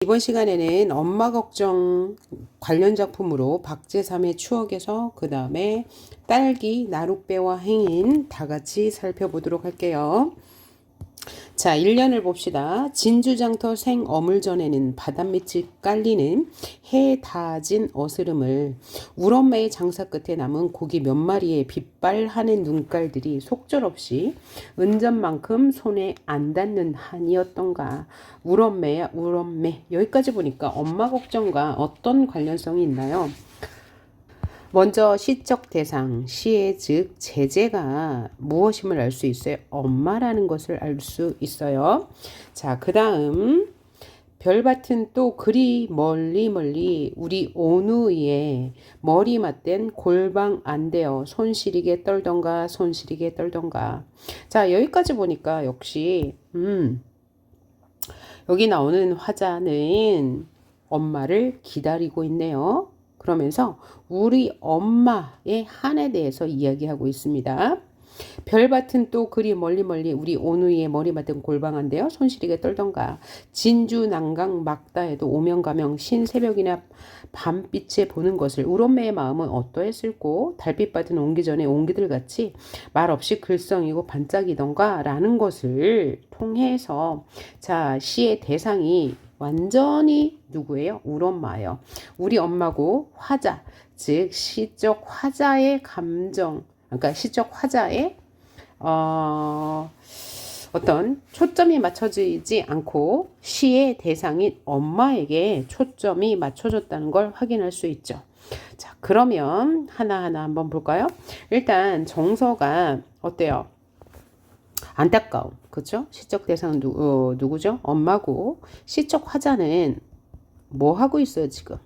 이번 시간에는 엄마 걱정 관련 작품으로 박제삼의 추억에서 그 다음에 딸기, 나룻배와 행인 다 같이 살펴보도록 할게요. 자, 1년을 봅시다. 진주장터 생어물전에는 바닷빛이 깔리는 해 다진 어스름을 우엄매의 장사 끝에 남은 고기 몇 마리의 빛발하는 눈깔들이 속절없이 은전만큼 손에 안 닿는 한이었던가. 우엄매야 우엄매. 여기까지 보니까 엄마 걱정과 어떤 관련성이 있나요? 먼저 시적 대상, 시의 즉 제재가 무엇임을 알 수 있어요. 엄마라는 것을 알 수 있어요. 자, 그 다음 별밭은 또 그리 멀리 우리 온우의 머리 맞댄 골방 안 되어 손시리게 떨던가. 자, 여기까지 보니까 역시 여기 나오는 화자는 엄마를 기다리고 있네요. 그러면서 우리 엄마의 한에 대해서 이야기하고 있습니다. 별밭은 또 그리 멀리 우리 온우이의 머리 맞은 골방한데요. 손시리게 떨던가. 진주 난강 막다해도 오명가명 신새벽이나 밤빛에 보는 것을 우엄매의 마음은 어떠했을꼬. 달빛 받은 옹기 전에 옹기들같이 말없이 글썽이고 반짝이던가 라는 것을 통해서 자, 시의 대상이 완전히 누구예요? 우리 엄마예요. 우리 엄마고 화자, 즉 시적 화자의 감정, 그러니까 시적 화자의 어떤 초점이 맞춰지지 않고 시의 대상인 엄마에게 초점이 맞춰졌다는 걸 확인할 수 있죠. 자, 그러면 하나하나 한번 볼까요? 일단 정서가 어때요? 안타까움, 그렇죠? 시적 대상은 누구죠? 엄마고 시적 화자는 뭐 하고 있어요 지금?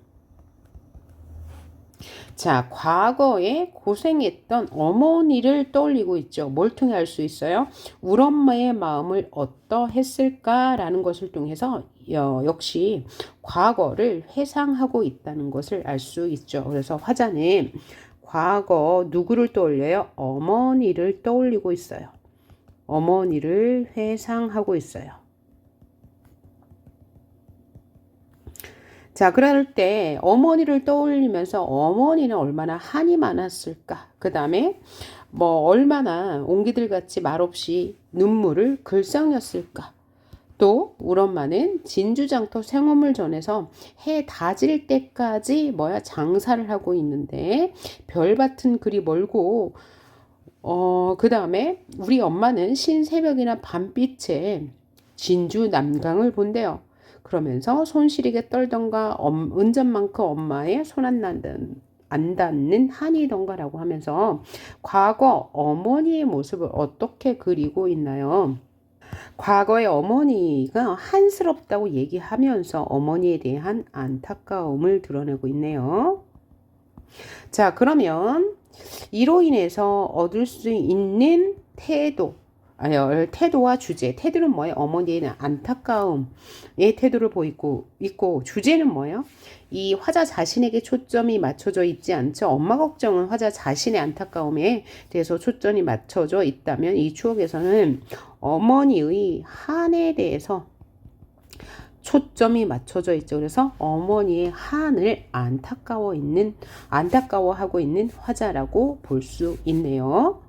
자, 과거에 고생했던 어머니를 떠올리고 있죠. 뭘 통해 알 수 있어요? 우리 엄마의 마음을 어떠했을까라는 것을 통해서 역시 과거를 회상하고 있다는 것을 알 수 있죠. 그래서 화자는 과거 누구를 떠올려요? 어머니를 떠올리고 있어요. 어머니를 회상하고 있어요. 자, 그럴 때 어머니를 떠올리면서 어머니는 얼마나 한이 많았을까? 그 다음에 뭐 얼마나 옹기들같이 말없이 눈물을 글썽였을까? 또 우리 엄마는 진주장터 생어물전에서 해 다질 때까지 장사를 하고 있는데 별밭은 그리 멀고 그 다음에 우리 엄마는 신새벽이나 밤빛에 진주 남강을 본대요. 그러면서 손시리게 떨던가 은전만큼 엄마의 손 안 닿는 한이던가라고 하면서 과거 어머니의 모습을 어떻게 그리고 있나요? 과거의 어머니가 한스럽다고 얘기하면서 어머니에 대한 안타까움을 드러내고 있네요. 자, 그러면 이로 인해서 얻을 수 있는 태도와 주제. 태도는 뭐예요? 어머니의 안타까움의 태도를 보이고 있고, 주제는 뭐예요? 이 화자 자신에게 초점이 맞춰져 있지 않죠. 엄마 걱정은 화자 자신의 안타까움에 대해서 초점이 맞춰져 있다면 이 추억에서는 어머니의 한에 대해서 초점이 맞춰져 있죠. 그래서 어머니의 한을 안타까워하고 있는 화자라고 볼 수 있네요.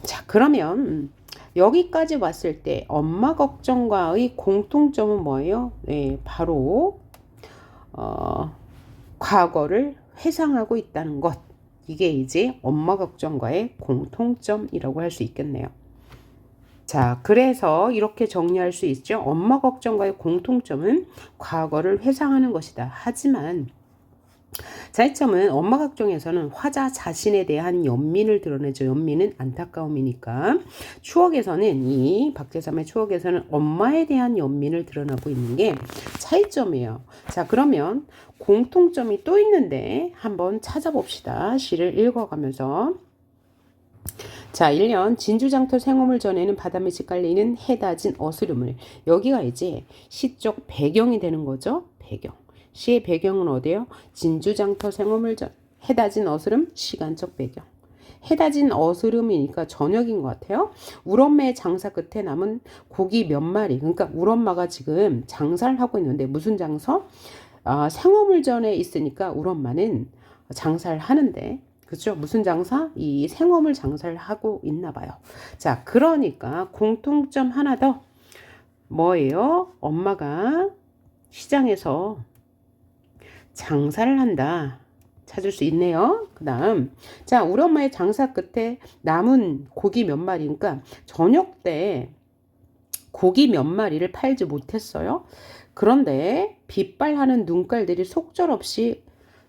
자, 그러면 여기까지 왔을 때 엄마 걱정과의 공통점은 뭐예요? 네, 바로 과거를 회상하고 있다는 것. 이게 이제 엄마 걱정과의 공통점이라고 할 수 있겠네요. 자, 그래서 이렇게 정리할 수 있죠. 엄마 걱정과의 공통점은 과거를 회상하는 것이다. 하지만 차이점은 엄마 걱정에서는 화자 자신에 대한 연민을 드러내죠. 연민은 안타까움이니까. 추억에서는 이 박제삼의 추억에서는 엄마에 대한 연민을 드러나고 있는 게 차이점이에요. 자, 그러면 공통점이 또 있는데 한번 찾아봅시다. 시를 읽어가면서. 자, 1년 진주장터 생어물전에는 바닷빛이 깔리는 해다진 어스름을. 여기가 이제 시적 배경이 되는 거죠. 배경. 시의 배경은 어디예요? 진주장터 생어물전. 해다진 어스름 시간적 배경. 해다 진 어스름이니까 저녁인 것 같아요. 우리 엄마의 장사 끝에 남은 고기 몇 마리. 그러니까 우리 엄마가 지금 장사를 하고 있는데 무슨 장사? 생어물전에 있으니까 우리 엄마는 장사를 하는데 그렇죠? 무슨 장사? 이 생어물 장사를 하고 있나 봐요. 자, 그러니까 공통점 하나 더 뭐예요? 엄마가 시장에서 장사를 한다. 찾을 수 있네요. 그 다음, 자, 우리 엄마의 장사 끝에 남은 고기 몇 마리니까 저녁 때 고기 몇 마리를 팔지 못했어요. 그런데 빛발하는 눈깔들이 속절없이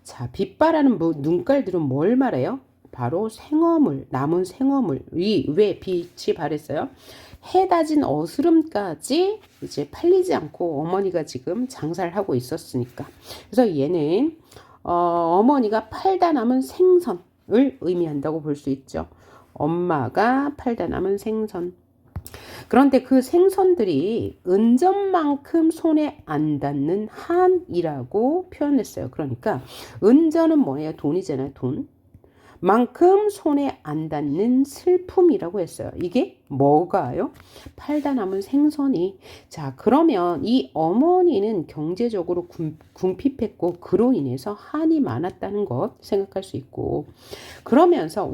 자, 빛발하는 눈깔들은 뭘 말해요? 바로 생어물, 남은 생어물이 왜 빛이 발했어요? 해다 진 어스름까지 이제 팔리지 않고 어머니가 지금 장사를 하고 있었으니까. 그래서 얘는 어머니가 팔다 남은 생선을 의미한다고 볼 수 있죠. 엄마가 팔다 남은 생선. 그런데 그 생선들이 은전만큼 손에 안 닿는 한이라고 표현했어요. 그러니까 은전은 뭐예요? 돈이잖아요. 돈. 만큼 손에 안 닿는 슬픔이라고 했어요. 이게 뭐가요? 팔다 남은 생선이. 자, 그러면 이 어머니는 경제적으로 궁핍했고 그로 인해서 한이 많았다는 것 생각할 수 있고 그러면서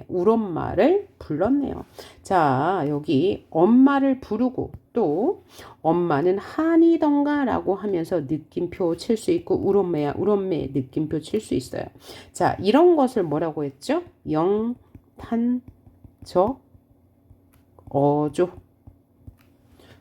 울엄마를 불렀네요. 자, 여기 엄마를 부르고 또 엄마는 한이던가 라고 하면서 느낌표 칠 수 있고 울엄매야 울엄매 느낌표 칠 수 있어요. 자, 이런 것을 뭐라고 했죠? 영탄적 어조.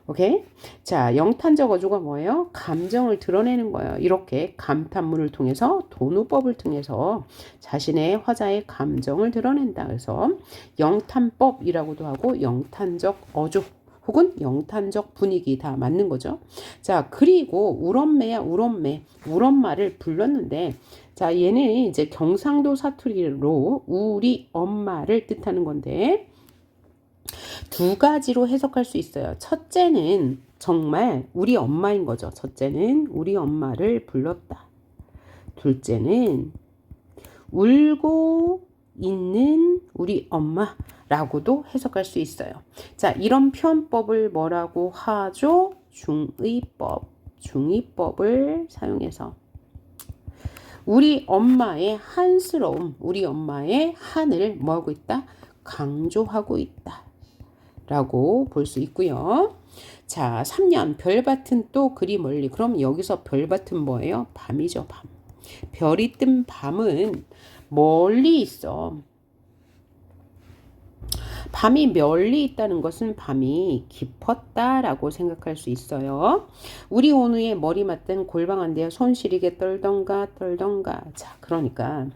오케이? 자, 영탄적 어조가 뭐예요? 감정을 드러내는 거예요. 이렇게 감탄문을 통해서 도노법을 통해서 자신의 화자의 감정을 드러낸다. 그래서 영탄법이라고도 하고 영탄적 어조 혹은 영탄적 분위기 다 맞는 거죠. 자, 그리고 울엄매야 울엄매, 울엄마를 불렀는데 자, 얘는 이제 경상도 사투리로 우리 엄마를 뜻하는 건데 두 가지로 해석할 수 있어요. 첫째는 정말 우리 엄마인 거죠. 첫째는 우리 엄마를 불렀다. 둘째는 울고 있는 우리 엄마라고도 해석할 수 있어요. 자, 이런 표현법을 뭐라고 하죠? 중의법을 사용해서 우리 엄마의 한스러움, 우리 엄마의 한을 뭐하고 있다? 강조하고 있다. 라고 볼 수 있고요. 자, 3년 별밭은 또 그리 멀리. 그럼 여기서 별밭은 뭐예요? 밤이죠, 밤. 별이 뜬 밤은 멀리 있어. 밤이 멀리 있다는 것은 밤이 깊었다라고 생각할 수 있어요. 우리 오누의 머리 맞댄 골방한데요. 손 시리게 떨던가. 자, 그러니까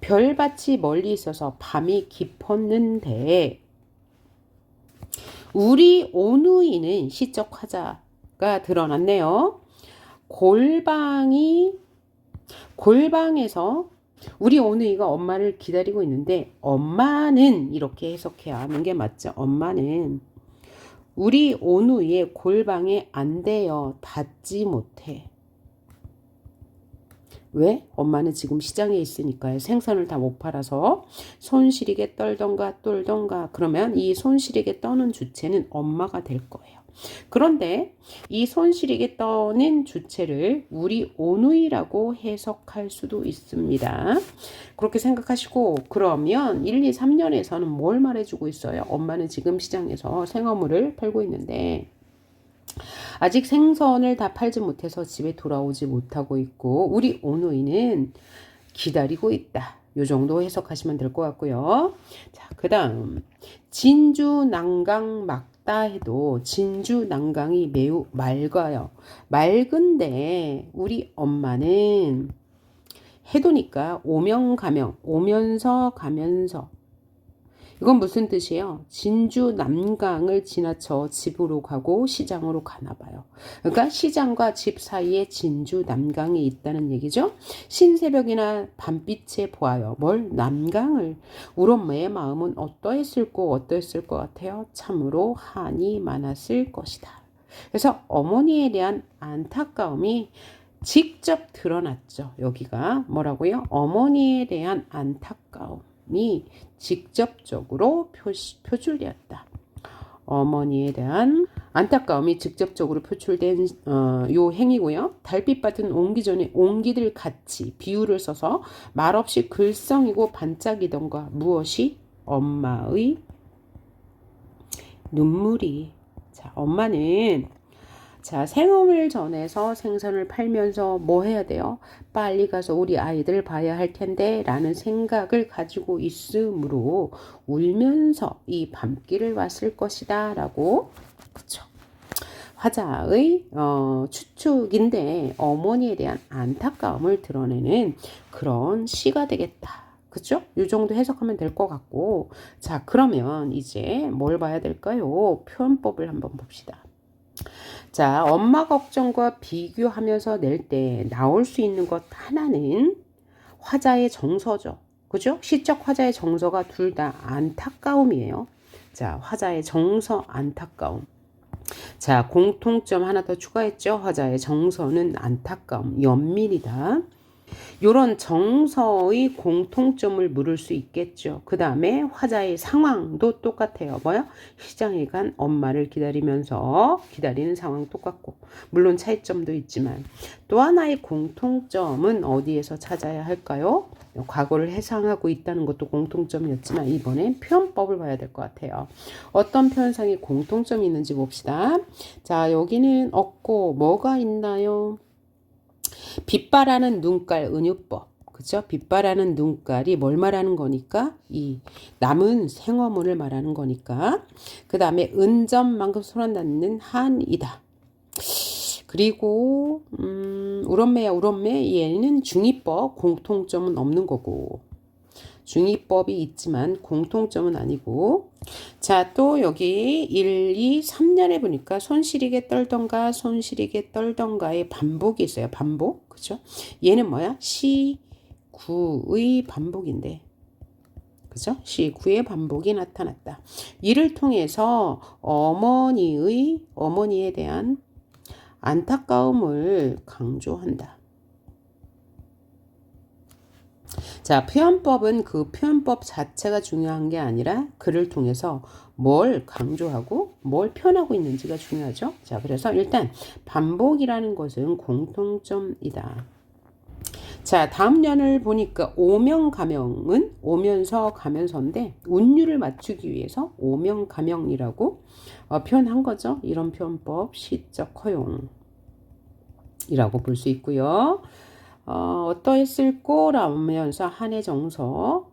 별밭이 멀리 있어서 밤이 깊었는데 우리 오누이는 시적 화자가 드러났네요. 골방에서 우리 오누이가 엄마를 기다리고 있는데 엄마는 이렇게 해석해야 하는 게 맞죠. 엄마는 우리 오누이의 골방에 앉대어 닿지 못해. 왜? 엄마는 지금 시장에 있으니까요. 생선을 다 못 팔아서 손 시리게 떨던가 그러면 이 손 시리게 떠는 주체는 엄마가 될 거예요. 그런데 이 손 시리게 떠는 주체를 우리 오누이라고 해석할 수도 있습니다. 그렇게 생각하시고 그러면 1, 2, 3년에서는 뭘 말해주고 있어요? 엄마는 지금 시장에서 생어물을 팔고 있는데 아직 생선을 다 팔지 못해서 집에 돌아오지 못하고 있고 우리 오누이는 기다리고 있다. 요 정도 해석하시면 될 것 같고요. 자, 그 다음 진주 난강 막다 해도 진주 난강이 매우 맑아요. 맑은데 우리 엄마는 해도니까 오면가면 오면서 가면서 이건 무슨 뜻이에요? 진주 남강을 지나쳐 집으로 가고 시장으로 가나 봐요. 그러니까 시장과 집 사이에 진주 남강이 있다는 얘기죠. 신새벽이나 밤빛에 보아요. 뭘? 남강을. 우리 엄마의 마음은 어떠했을 것 같아요? 참으로 한이 많았을 것이다. 그래서 어머니에 대한 안타까움이 직접 드러났죠. 여기가 뭐라고요? 어머니에 대한 안타까움. 안타까움이 직접적으로 표출되었다. 어머니에 대한 안타까움이 직접적으로 표출된 요 행위고요. 달빛밭은 옮기 전에 옹기들 같이 비유를 써서 말없이 글썽이고 반짝이던가 무엇이 엄마의 눈물이. 자, 엄마는 생음을 전해서 생선을 팔면서 뭐 해야 돼요? 빨리 가서 우리 아이들 봐야 할 텐데 라는 생각을 가지고 있으므로 울면서 이 밤길을 왔을 것이다 라고. 그쵸? 화자의 추측인데 어머니에 대한 안타까움을 드러내는 그런 시가 되겠다. 그죠? 이 정도 해석하면 될 것 같고. 자, 그러면 이제 뭘 봐야 될까요? 표현법을 한번 봅시다. 자, 엄마 걱정과 비교하면서 낼 때 나올 수 있는 것 하나는 화자의 정서죠. 그죠? 시적 화자의 정서가 둘 다 안타까움이에요. 자, 화자의 정서 안타까움. 자, 공통점 하나 더 추가했죠. 화자의 정서는 안타까움, 연민이다. 이런 정서의 공통점을 물을 수 있겠죠. 그 다음에 화자의 상황도 똑같아요. 뭐요? 시장에 간 엄마를 기다리면서 기다리는 상황 똑같고, 물론 차이점도 있지만 또 하나의 공통점은 어디에서 찾아야 할까요? 과거를 해상하고 있다는 것도 공통점이었지만 이번엔 표현법을 봐야 될 것 같아요. 어떤 표현상에 공통점이 있는지 봅시다. 자, 여기는 없고 뭐가 있나요? 빛바라는 눈깔 은유법. 그죠? 빛바라는 눈깔이 뭘 말하는 거니까? 이 남은 생어문을 말하는 거니까. 그 다음에 은점만큼 소란났는 한이다. 그리고 울엄매야 울엄매, 얘는 중이법, 공통점은 없는 거고. 중이법이 있지만 공통점은 아니고. 자, 또 여기 1, 2, 3년에 보니까 손시리게 떨던가 손시리게 떨던가의 반복이 있어요. 반복. 그죠? 얘는 뭐야? 시구의 반복인데. 그죠? 시구의 반복이 나타났다. 이를 통해서 어머니에 대한 안타까움을 강조한다. 자, 표현법은 그 표현법 자체가 중요한 게 아니라 그를 통해서 뭘 강조하고 뭘 표현하고 있는지가 중요하죠. 자, 그래서 일단 반복이라는 것은 공통점이다. 자, 다음 년을 보니까 오명가명은 오면서 가면서인데 운율을 맞추기 위해서 오명가명이라고 표현한 거죠. 이런 표현법 시적 허용이라고 볼 수 있고요. 어떠했을 거라면서 한해 정서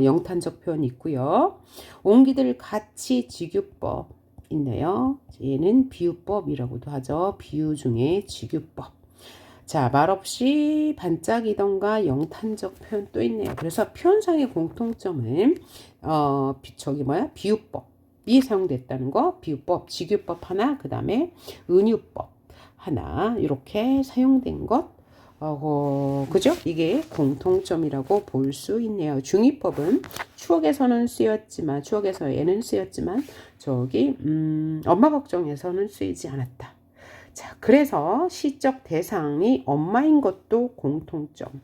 영탄적 표현이 있고요. 옹기들 같이 직유법 있네요. 얘는 비유법이라고도 하죠. 비유 중에 직유법. 자, 말없이 반짝이던가 영탄적 표현 또 있네요. 그래서 표현상의 공통점은 비유법이 사용됐다는 거, 비유법, 직유법 하나, 그 다음에 은유법 하나 이렇게 사용된 것. 그죠? 이게 공통점이라고 볼 수 있네요. 중이법은 추억에서는 쓰였지만, 추억에서에는 쓰였지만, 저기, 엄마 걱정에서는 쓰이지 않았다. 자, 그래서 시적 대상이 엄마인 것도 공통점.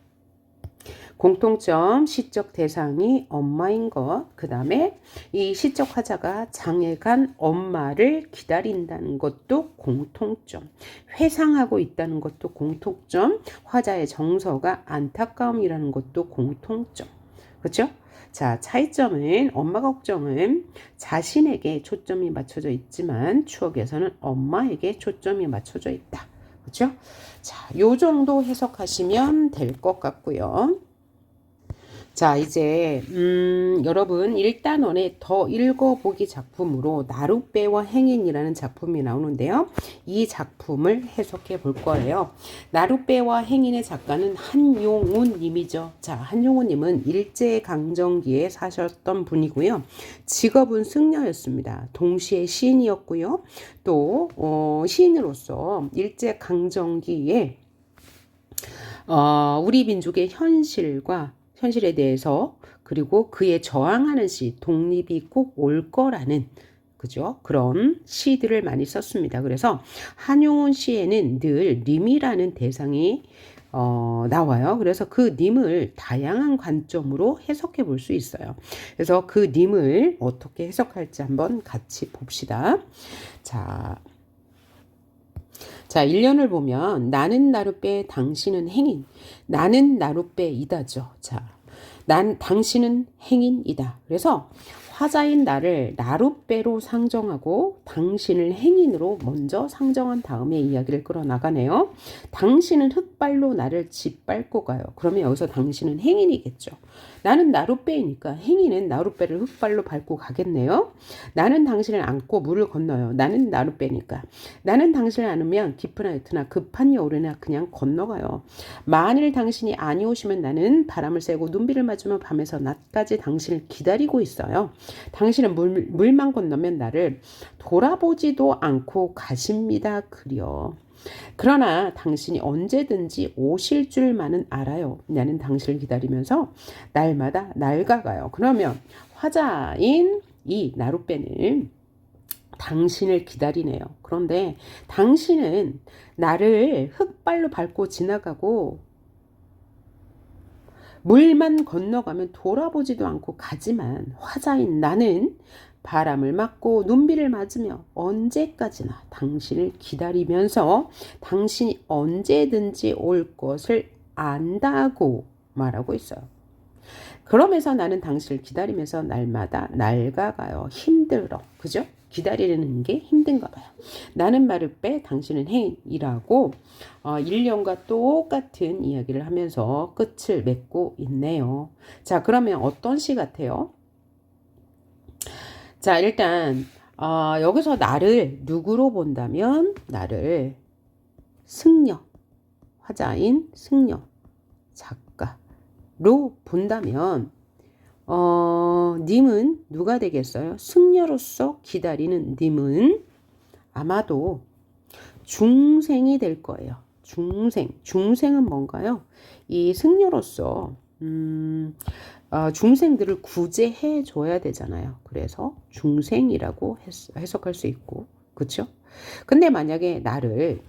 시적 대상이 엄마인 것. 그 다음에 이 시적 화자가 장에 간 엄마를 기다린다는 것도 공통점. 회상하고 있다는 것도 공통점. 화자의 정서가 안타까움이라는 것도 공통점. 그렇죠? 자, 차이점은 엄마 걱정은 자신에게 초점이 맞춰져 있지만 추억에서는 엄마에게 초점이 맞춰져 있다. 그렇죠? 자, 요 정도 해석하시면 될 것 같고요. 자, 이제 여러분 1단원의 더 읽어보기 작품으로 나룻배와 행인이라는 작품이 나오는데요. 이 작품을 해석해 볼 거예요. 나룻배와 행인의 작가는 한용운 님이죠. 자, 한용운 님은 일제강점기에 사셨던 분이고요. 직업은 승려였습니다. 동시에 시인이었고요. 또 시인으로서 일제강점기에 우리 민족의 현실에 대해서 그리고 그에 저항하는 시, 독립이 꼭 올 거라는 그죠? 그런 시들을 많이 썼습니다. 그래서 한용운 시에는 늘 님이라는 대상이 나와요. 그래서 그 님을 다양한 관점으로 해석해 볼 수 있어요. 그래서 그 님을 어떻게 해석할지 한번 같이 봅시다. 자, 1년을 보면 나는 나룻배 당신은 행인. 나는 나룻배이다죠. 자, 당신은 행인이다. 그래서 화자인 나를 나룻배로 상정하고 당신을 행인으로 먼저 상정한 다음에 이야기를 끌어나가네요. 당신은 흙발로 나를 짓밟고 가요. 그러면 여기서 당신은 행인이겠죠. 나는 나룻배이니까 행인은 나룻배를 흙발로 밟고 가겠네요. 나는 당신을 안고 물을 건너요. 나는 나룻배니까. 나는 당신을 안으면 깊으나 옅으나 급한 여울이나 그냥 건너가요. 만일 당신이 아니오시면 나는 바람을 쐬고 눈비를 맞으며 밤에서 낮까지 당신을 기다리고 있어요. 당신은 물만 건너면 나를 돌아보지도 않고 가십니다. 그려. 그러나 당신이 언제든지 오실 줄만은 알아요. 나는 당신을 기다리면서 날마다 낡아가요. 그러면 화자인 이 나룻배는 당신을 기다리네요. 그런데 당신은 나를 흙발로 밟고 지나가고 물만 건너가면 돌아보지도 않고 가지만 화자인 나는 바람을 맞고 눈비를 맞으며 언제까지나 당신을 기다리면서 당신이 언제든지 올 것을 안다고 말하고 있어요. 그러면서 나는 당신을 기다리면서 날마다 낡아가요. 힘들어. 그죠? 기다리는 게 힘든가 봐요. 나는 나룻배, 당신은 행인이라고 1년과 똑같은 이야기를 하면서 끝을 맺고 있네요. 자, 그러면 어떤 시 같아요? 자, 일단 여기서 나를 누구로 본다면 나를 승려, 화자인 승려 작가로 본다면 님은 누가 되겠어요? 승려로서 기다리는 님은 아마도 중생이 될 거예요. 중생은 뭔가요? 이 승려로서 중생들을 구제해 줘야 되잖아요. 그래서 중생이라고 해석할 수 있고, 그렇죠? 근데 만약에 나를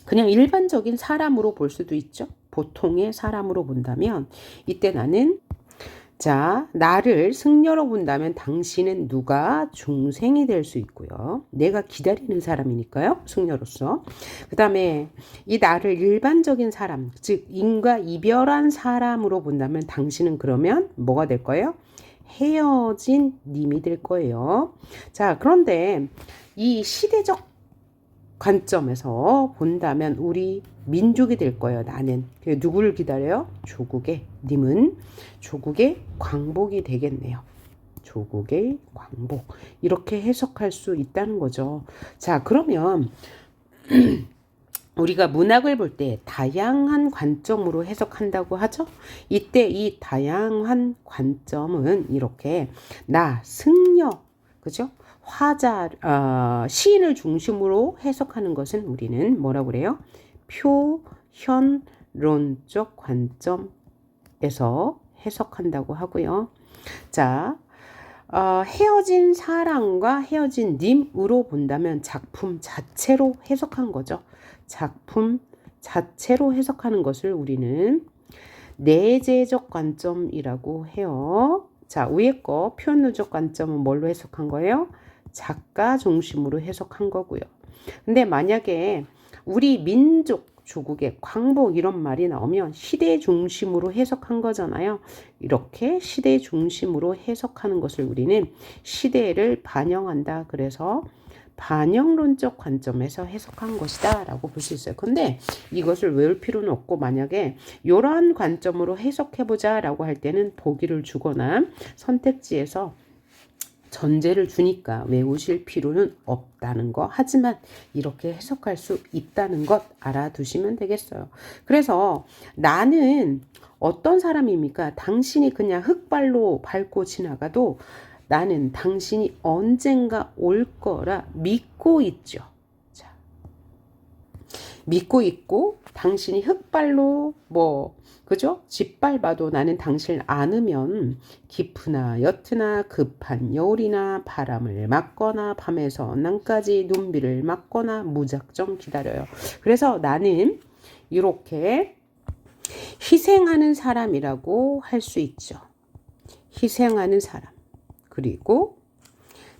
그냥 일반적인 사람으로 볼 수도 있죠. 보통의 사람으로 본다면 이때 나는 나를 승려로 본다면 당신은 누가 중생이 될 수 있고요. 내가 기다리는 사람이니까요. 승려로서. 그 다음에 이 나를 일반적인 사람, 즉 인과 이별한 사람으로 본다면 당신은 그러면 뭐가 될 거예요? 헤어진 님이 될 거예요. 자, 그런데 이 시대적 관점에서 본다면 우리 민족이 될 거예요. 나는 누구를 기다려요? 조국의 님은 조국의 광복이 되겠네요. 조국의 광복 이렇게 해석할 수 있다는 거죠. 자, 그러면 우리가 문학을 볼 때 다양한 관점으로 해석한다고 하죠. 이때 이 다양한 관점은 이렇게 나 승려, 그죠? 화자, 시인을 중심으로 해석하는 것은 우리는 뭐라고 그래요? 표현론적 관점에서 해석한다고 하고요. 자, 헤어진 사랑과 헤어진 님으로 본다면 작품 자체로 해석한 거죠. 작품 자체로 해석하는 것을 우리는 내재적 관점이라고 해요. 자, 위에 거 표현론적 관점은 뭘로 해석한 거예요? 작가 중심으로 해석한 거고요. 근데 만약에 우리 민족 조국의 광복 이런 말이 나오면 시대 중심으로 해석한 거잖아요. 이렇게 시대 중심으로 해석하는 것을 우리는 시대를 반영한다. 그래서 반영론적 관점에서 해석한 것이다 라고 볼 수 있어요. 근데 이것을 외울 필요는 없고 만약에 이러한 관점으로 해석해보자 라고 할 때는 보기를 주거나 선택지에서 전제를 주니까 외우실 필요는 없다는 거. 하지만 이렇게 해석할 수 있다는 것 알아두시면 되겠어요. 그래서 나는 어떤 사람입니까? 당신이 그냥 흙발로 밟고 지나가도 나는 당신이 언젠가 올 거라 믿고 있죠. 자, 믿고 있고 당신이 흙발로 그죠? 짓밟아도 나는 당신을 안으면 깊으나 옅으나 급한 여울이나 바람을 맞거나 밤에서 난까지 눈비를 맞거나 무작정 기다려요. 그래서 나는 이렇게 희생하는 사람이라고 할 수 있죠. 희생하는 사람. 그리고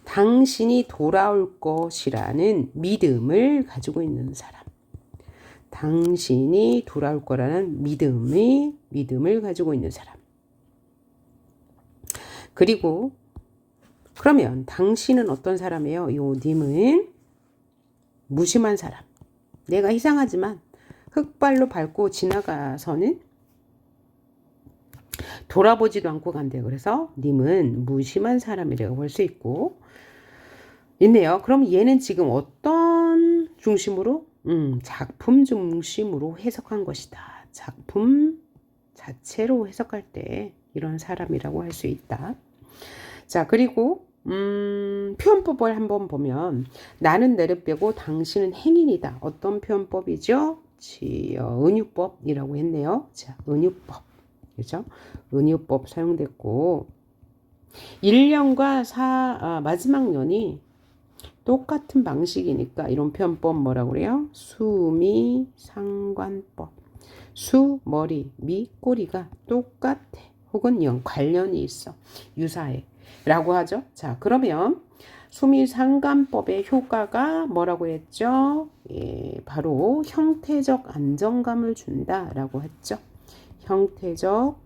당신이 돌아올 것이라는 믿음을 가지고 있는 사람. 당신이 돌아올 거라는 믿음을 가지고 있는 사람. 그리고 그러면 당신은 어떤 사람이에요? 요 님은 무심한 사람. 내가 이상하지만 흙발로 밟고 지나가서는 돌아보지도 않고 간대요. 그래서 님은 무심한 사람이라고 볼 수 있고 있네요. 그럼 얘는 지금 어떤 중심으로? 작품 중심으로 해석한 것이다. 작품 자체로 해석할 때 이런 사람이라고 할 수 있다. 자, 그리고 표현법을 한번 보면 나는 내를 빼고 당신은 행인이다. 어떤 표현법이죠? 은유법이라고 했네요. 자, 은유법. 그죠? 은유법 사용됐고 1년과 마지막 년이 똑같은 방식이니까 이런 표현법 뭐라고 그래요? 수미 상관법. 수, 머리, 미, 꼬리가 똑같아. 혹은 관련이 있어. 유사해. 라고 하죠. 자, 그러면 수미상관법의 효과가 뭐라고 했죠? 예, 바로 형태적 안정감을 준다라고 했죠. 형태적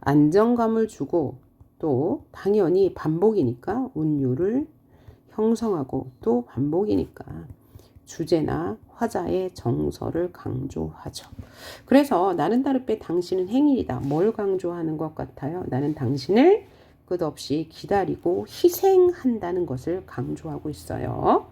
안정감을 주고 또 당연히 반복이니까 운율을 형성하고 또 반복이니까 주제나 화자의 정서를 강조하죠. 그래서 나는 나를 빼 당신은 행인이다. 뭘 강조하는 것 같아요? 나는 당신을 끝없이 기다리고 희생한다는 것을 강조하고 있어요.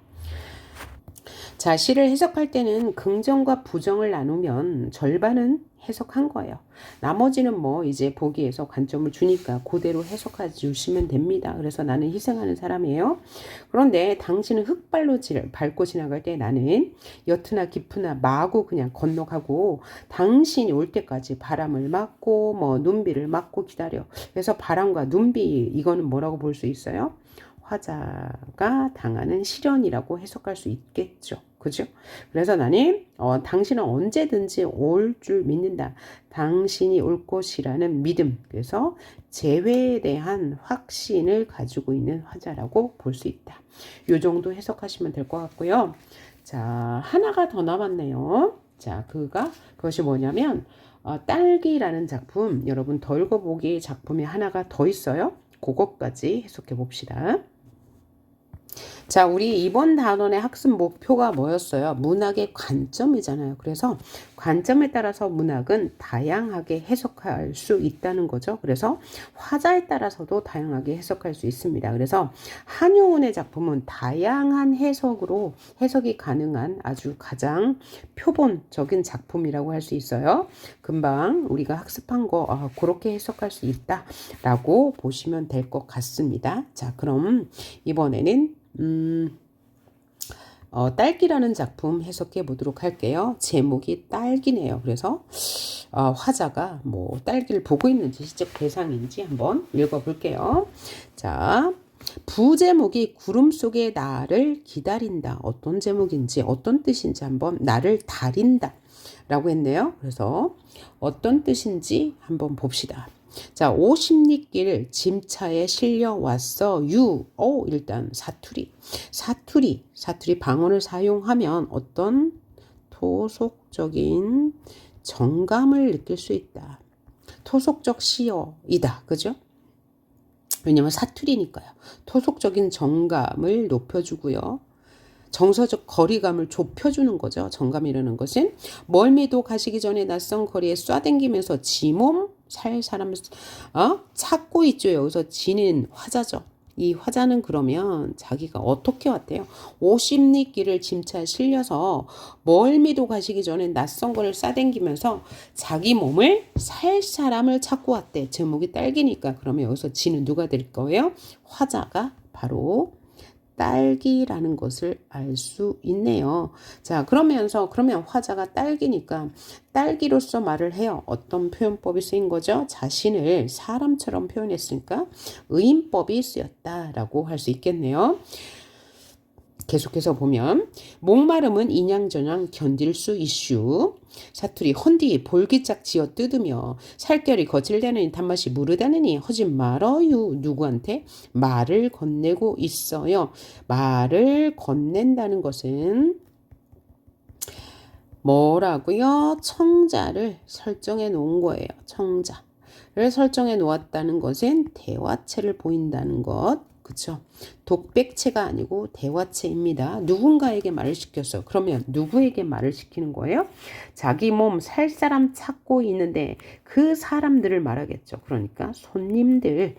자, 시를 해석할 때는 긍정과 부정을 나누면 절반은 해석한 거예요. 나머지는 뭐 이제 보기에서 관점을 주니까 그대로 해석해 주시면 됩니다. 그래서 나는 희생하는 사람이에요. 그런데 당신은 흙발로 밟고 지나갈 때 나는 옅으나 깊으나 마구 그냥 건너가고 당신이 올 때까지 바람을 맞고 뭐 눈비를 맞고 기다려. 그래서 바람과 눈비 이거는 뭐라고 볼 수 있어요? 화자가 당하는 시련이라고 해석할 수 있겠죠. 그죠? 그래서 나는 당신은 언제든지 올 줄 믿는다. 당신이 올 것이라는 믿음. 그래서 재회에 대한 확신을 가지고 있는 화자라고 볼 수 있다. 이 정도 해석하시면 될 것 같고요. 자, 하나가 더 남았네요. 자, 그것이 뭐냐면 딸기라는 작품. 여러분 더 읽어보기 작품이 하나가 더 있어요. 그것까지 해석해 봅시다. 자, 우리 이번 단원의 학습 목표가 뭐였어요? 문학의 관점이잖아요. 그래서 관점에 따라서 문학은 다양하게 해석할 수 있다는 거죠. 그래서 화자에 따라서도 다양하게 해석할 수 있습니다. 그래서 한효은의 작품은 다양한 해석이 가능한 아주 가장 표본적인 작품이라고 할 수 있어요. 금방 우리가 학습한 거 그렇게 해석할 수 있다라고 보시면 될 것 같습니다. 자, 그럼 이번에는 딸기라는 작품 해석해 보도록 할게요. 제목이 딸기네요. 그래서 화자가 뭐 딸기를 보고 있는지 시적 대상인지 한번 읽어볼게요. 자, 부제목이 구름 속에 나를 기다린다. 어떤 제목인지 어떤 뜻인지 한번 나를 다린다 라고 했네요. 그래서 어떤 뜻인지 한번 봅시다. 자, 50리길 짐차에 실려왔어. 일단 사투리 방언을 사용하면 어떤 토속적인 정감을 느낄 수 있다. 토속적 시어이다. 그죠? 왜냐면 사투리니까요. 토속적인 정감을 높여주고요. 정서적 거리감을 좁혀주는 거죠. 정감이라는 것은 멀미도 가시기 전에 낯선 거리에 쏴댕기면서 지 몸 살 사람을 찾고 있죠. 여기서 지는 화자죠. 이 화자는 그러면 자기가 어떻게 왔대요? 50리길을 짐차에 실려서 멀미도 가시기 전에 낯선 거리를 쏴댕기면서 자기 몸을 살 사람을 찾고 왔대. 제목이 딸기니까 그러면 여기서 지는 누가 될 거예요? 화자가 바로 딸기라는 것을 알 수 있네요. 자, 그러면 화자가 딸기니까 딸기로서 말을 해요. 어떤 표현법이 쓰인 거죠? 자신을 사람처럼 표현했으니까 의인법이 쓰였다라고 할 수 있겠네요. 계속해서 보면 목마름은 인양저냥 견딜 수 있슈. 사투리 헌디 볼기짝 지어 뜯으며 살결이 거칠다느니 단맛이 무르다느니 하지 말어요. 누구한테? 말을 건네고 있어요. 말을 건넨다는 것은 뭐라고요? 청자를 설정해 놓은 거예요. 청자를 설정해 놓았다는 것은 대화체를 보인다는 것. 그쵸? 독백체가 아니고 대화체입니다. 누군가에게 말을 시켰어. 그러면 누구에게 말을 시키는 거예요? 자기 몸 살 사람 찾고 있는데 그 사람들을 말하겠죠. 그러니까 손님들에게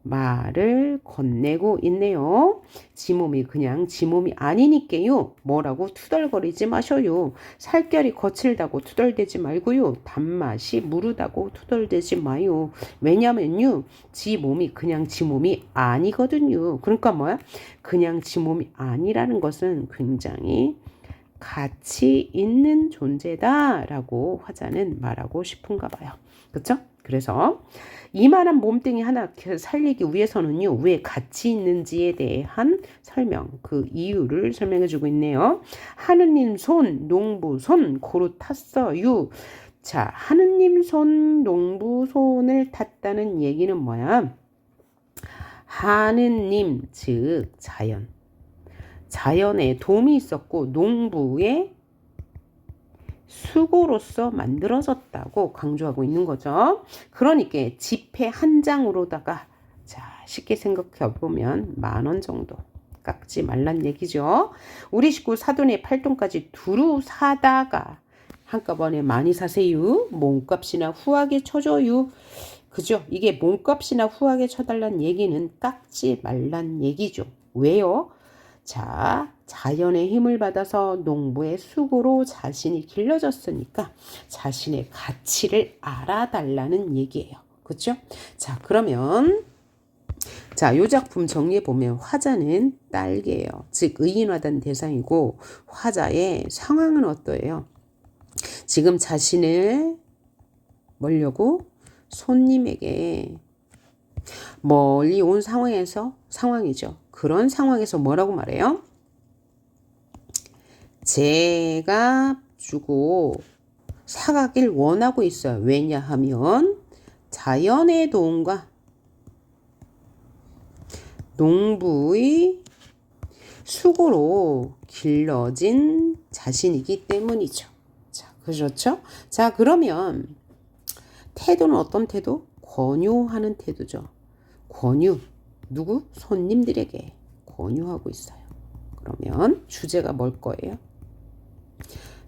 말을 건네고 있네요. 지 몸이 그냥 지 몸이 아니니까요. 뭐라고 투덜거리지 마셔요. 살결이 거칠다고 투덜대지 말고요. 단맛이 무르다고 투덜대지 마요. 왜냐면요. 지 몸이 그냥 지 몸이 아니거든요. 그러니까 뭐야? 그냥 지 몸이 아니라는 것은 굉장히 가치 있는 존재다라고 화자는 말하고 싶은가 봐요. 그렇죠? 그래서 이만한 몸뚱이 하나 살리기 위해서는요. 왜 가치 있는지에 대한 설명, 그 이유를 설명해 주고 있네요. 하느님 손, 농부 손 고루 탔어요. 자, 하느님 손, 농부 손을 탔다는 얘기는 뭐야? 하느님, 즉 자연에 도움이 있었고 농부의 수고로서 만들어졌다고 강조하고 있는 거죠. 그러니까 지폐 한 장으로다가 자 쉽게 생각해 보면 10,000원 정도 깎지 말란 얘기죠. 우리 식구 사돈의 팔돈까지 두루 사다가 한꺼번에 많이 사세요. 몸값이나 후하게 쳐줘요. 그죠? 이게 몸값이나 후하게 쳐달란 얘기는 깎지 말란 얘기죠. 왜요? 자, 자연의 힘을 받아서 농부의 수고로 자신이 길러졌으니까 자신의 가치를 알아달라는 얘기예요. 그렇죠? 자, 그러면 자, 요 작품 정리해 보면 화자는 딸개예요. 즉 의인화된 대상이고 화자의 상황은 어떠해요? 지금 자신을 뭐려고 손님에게 멀리 온 상황이죠. 그런 상황에서 뭐라고 말해요? 제가 주고 사가길 원하고 있어요. 왜냐하면 자연의 도움과 농부의 수고로 길러진 자신이기 때문이죠. 자, 그렇죠? 자, 그러면 태도는 어떤 태도? 권유하는 태도죠. 권유. 누구? 손님들에게 권유하고 있어요. 그러면 주제가 뭘 거예요?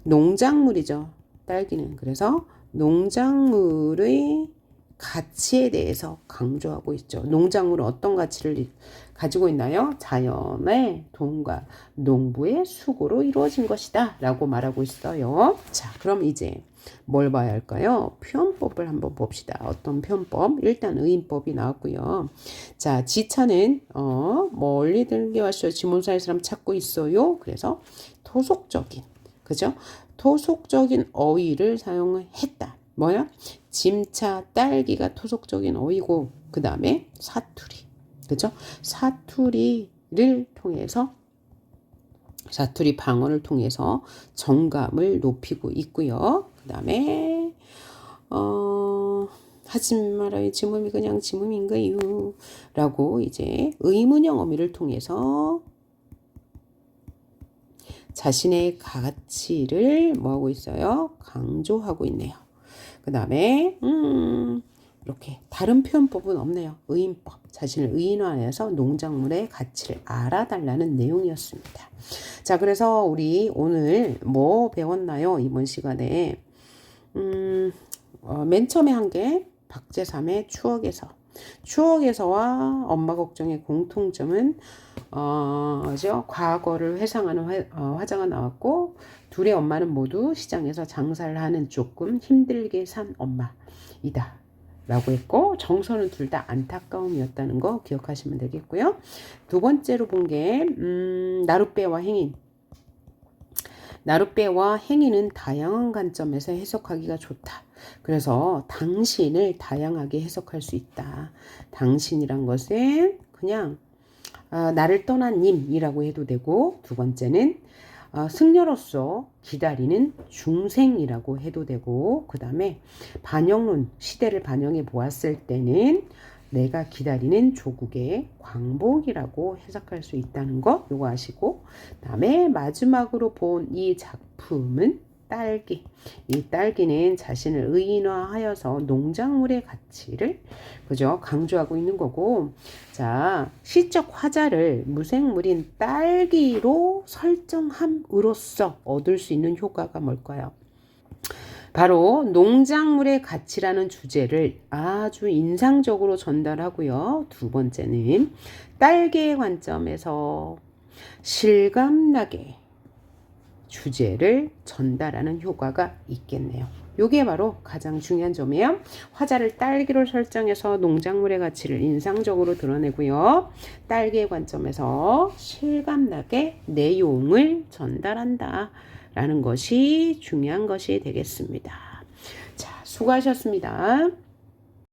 농작물이죠. 딸기는. 그래서 농작물의 가치에 대해서 강조하고 있죠. 농작물은 어떤 가치를 가지고 있나요? 자연의 도움과 농부의 수고로 이루어진 것이다 라고 말하고 있어요. 자, 그럼 이제 뭘 봐야 할까요? 표현법을 한번 봅시다. 어떤 표현법? 일단 의인법이 나왔고요. 자, 지차는 멀리 들게 왔어요. 지문사의 사람 찾고 있어요. 그래서 토속적인, 그죠? 토속적인 어휘를 사용했다. 뭐야? 짐차 딸기가 토속적인 어휘고 그 다음에 사투리, 그죠? 사투리를 통해서 사투리 방언을 통해서 정감을 높이고 있고요. 그 다음에 하지 말아요. 지몸이 그냥 지몸인가요? 라고 이제 의문형 어미를 통해서 자신의 가치를 뭐하고 있어요? 강조하고 있네요. 그 다음에 이렇게 다른 표현법은 없네요. 의인법. 자신을 의인화해서 농작물의 가치를 알아달라는 내용이었습니다. 자, 그래서 우리 오늘 뭐 배웠나요? 이번 시간에 맨 처음에 한 게 박제삼의 추억에서와 엄마 걱정의 공통점은 과거를 회상하는 화자가 나왔고 둘의 엄마는 모두 시장에서 장사를 하는 조금 힘들게 산 엄마이다 라고 했고 정서는 둘 다 안타까움이었다는 거 기억하시면 되겠고요. 두 번째로 본 게 나룻배와 행인. 나룻배와 행위는 다양한 관점에서 해석하기가 좋다. 그래서 당신을 다양하게 해석할 수 있다. 당신이란 것은 그냥 나를 떠난 님이라고 해도 되고, 두 번째는 승려로서 기다리는 중생이라고 해도 되고, 그 다음에 반영론, 시대를 반영해 보았을 때는 내가 기다리는 조국의 광복이라고 해석할 수 있다는 거 요거 아시고, 그 다음에 마지막으로 본 이 작품은 딸기. 이 딸기는 자신을 의인화하여서 농작물의 가치를 그죠? 강조하고 있는 거고, 자, 시적 화자를 무생물인 딸기로 설정함으로써 얻을 수 있는 효과가 뭘까요? 바로 농작물의 가치라는 주제를 아주 인상적으로 전달하고요. 두 번째는 딸기의 관점에서 실감나게 주제를 전달하는 효과가 있겠네요. 요게 바로 가장 중요한 점이에요. 화자를 딸기로 설정해서 농작물의 가치를 인상적으로 드러내고요. 딸기의 관점에서 실감나게 내용을 전달한다 라는 것이 중요한 것이 되겠습니다. 자, 수고하셨습니다.